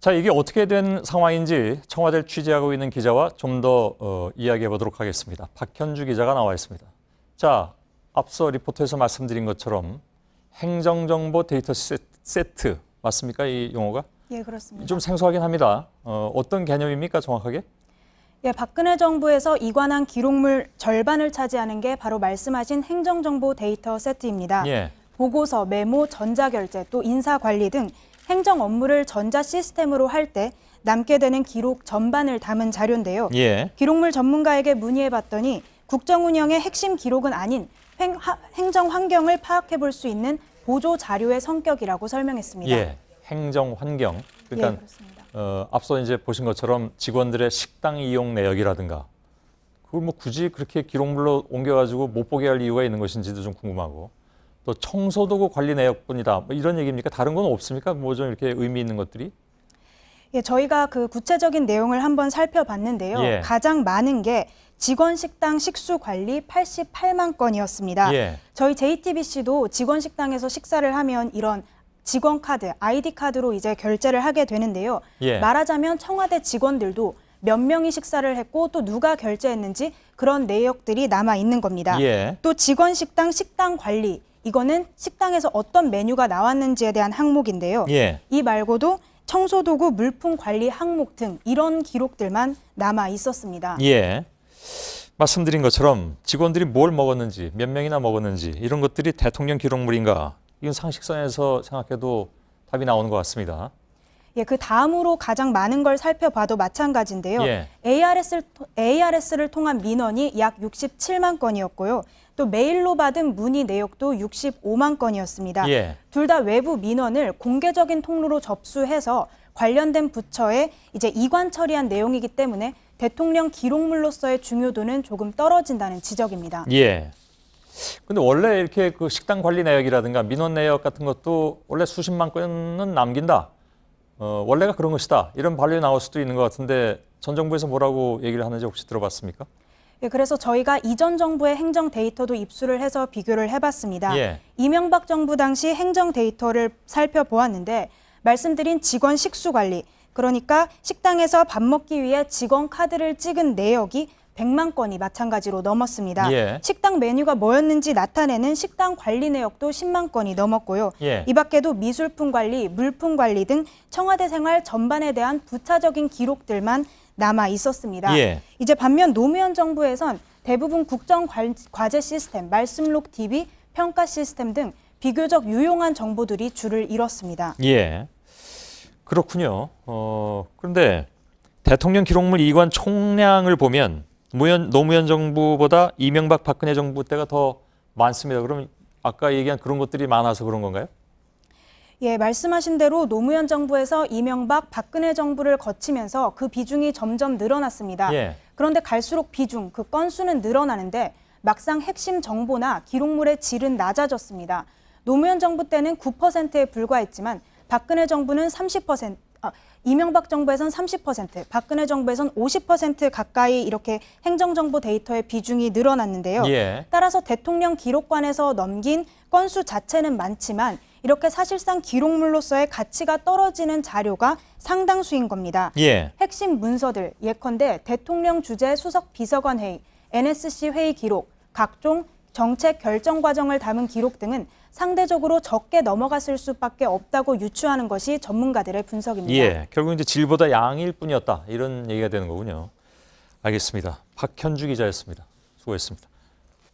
자, 이게 어떻게 된 상황인지 청와대를 취재하고 있는 기자와 좀 더 이야기해 보도록 하겠습니다. 박현주 기자가 나와 있습니다. 자, 앞서 리포트에서 말씀드린 것처럼 행정정보 데이터 세트 맞습니까? 이 용어가? 예, 그렇습니다. 좀 생소하긴 합니다. 어떤 개념입니까, 정확하게? 예, 박근혜 정부에서 이관한 기록물 절반을 차지하는 게 바로 말씀하신 행정정보 데이터 세트입니다. 예. 보고서, 메모, 전자결제, 또 인사관리 등 행정 업무를 전자 시스템으로 할 때 남게 되는 기록 전반을 담은 자료인데요. 예. 기록물 전문가에게 문의해봤더니 국정 운영의 핵심 기록은 아닌 행정 환경을 파악해 볼 수 있는 보조 자료의 성격이라고 설명했습니다. 예. 행정 환경. 그러니까 예, 그렇습니다. 앞서 이제 보신 것처럼 직원들의 식당 이용 내역이라든가 그걸 뭐 굳이 그렇게 기록물로 옮겨가지고 못 보게 할 이유가 있는 것인지도 좀 궁금하고 또 청소도구 관리 내역뿐이다. 뭐 이런 얘기입니까? 다른 건 없습니까? 뭐 좀 이렇게 의미 있는 것들이? 예, 저희가 그 구체적인 내용을 한번 살펴봤는데요. 예. 가장 많은 게 직원 식당 식수 관리 88만 건이었습니다. 예. 저희 JTBC도 직원 식당에서 식사를 하면 이런 직원 카드, 아이디 카드로 이제 결제를 하게 되는데요. 예. 말하자면 청와대 직원들도 몇 명이 식사를 했고 또 누가 결제했는지 그런 내역들이 남아 있는 겁니다. 예. 또 직원 식당 식당 관리, 이거는 식당에서 어떤 메뉴가 나왔는지에 대한 항목인데요. 예. 이 말고도 청소도구 물품 관리 항목 등 이런 기록들만 남아 있었습니다. 예. 말씀드린 것처럼 직원들이 뭘 먹었는지, 몇 명이나 먹었는지 이런 것들이 대통령 기록물인가? 이건 상식선에서 생각해도 답이 나오는 것 같습니다. 예, 그 다음으로 가장 많은 걸 살펴봐도 마찬가지인데요. 예. ARS를 통한 민원이 약 67만 건이었고요. 또 메일로 받은 문의 내역도 65만 건이었습니다. 예. 둘 다 외부 민원을 공개적인 통로로 접수해서 관련된 부처에 이제 이관 처리한 내용이기 때문에 대통령 기록물로서의 중요도는 조금 떨어진다는 지적입니다. 예. 근데 원래 이렇게 그 식당 관리 내역이라든가 민원 내역 같은 것도 원래 수십만 건은 남긴다. 원래가 그런 것이다. 이런 반론이 나올 수도 있는 것 같은데 전 정부에서 뭐라고 얘기를 하는지 혹시 들어봤습니까? 예, 그래서 저희가 이전 정부의 행정 데이터도 입수를 해서 비교를 해봤습니다. 예. 이명박 정부 당시 행정 데이터를 살펴보았는데 말씀드린 직원 식수 관리, 그러니까 식당에서 밥 먹기 위해 직원 카드를 찍은 내역이 100만 건이 마찬가지로 넘었습니다. 예. 식당 메뉴가 뭐였는지 나타내는 식당 관리 내역도 10만 건이 넘었고요. 예. 이 밖에도 미술품 관리, 물품 관리 등 청와대 생활 전반에 대한 부차적인 기록들만 남아 있었습니다. 예. 이제 반면 노무현 정부에선 대부분 국정과제 시스템, 말씀록 DB, 평가 시스템 등 비교적 유용한 정보들이 줄을 잃었습니다. 예. 그렇군요. 그런데 대통령 기록물 이관 총량을 보면 노무현 정부보다 이명박 박근혜 정부 때가 더 많습니다. 그럼 아까 얘기한 그런 것들이 많아서 그런 건가요? 예, 말씀하신 대로 노무현 정부에서 이명박 박근혜 정부를 거치면서 그 비중이 점점 늘어났습니다. 예. 그런데 갈수록 비중, 그 건수는 늘어나는데 막상 핵심 정보나 기록물의 질은 낮아졌습니다. 노무현 정부 때는 9%에 불과했지만 박근혜 정부는 이명박 정부에선 30%, 박근혜 정부에선 50% 가까이 이렇게 행정정보 데이터의 비중이 늘어났는데요. 예. 따라서 대통령 기록관에서 넘긴 건수 자체는 많지만 이렇게 사실상 기록물로서의 가치가 떨어지는 자료가 상당수인 겁니다. 예. 핵심 문서들, 예컨대 대통령 주재 수석 비서관 회의, NSC 회의 기록, 각종 정책 결정 과정을 담은 기록 등은 상대적으로 적게 넘어갔을 수밖에 없다고 유추하는 것이 전문가들의 분석입니다. 예, 결국 이제 질보다 양일 뿐이었다. 이런 얘기가 되는 거군요. 알겠습니다. 박현주 기자였습니다. 수고했습니다.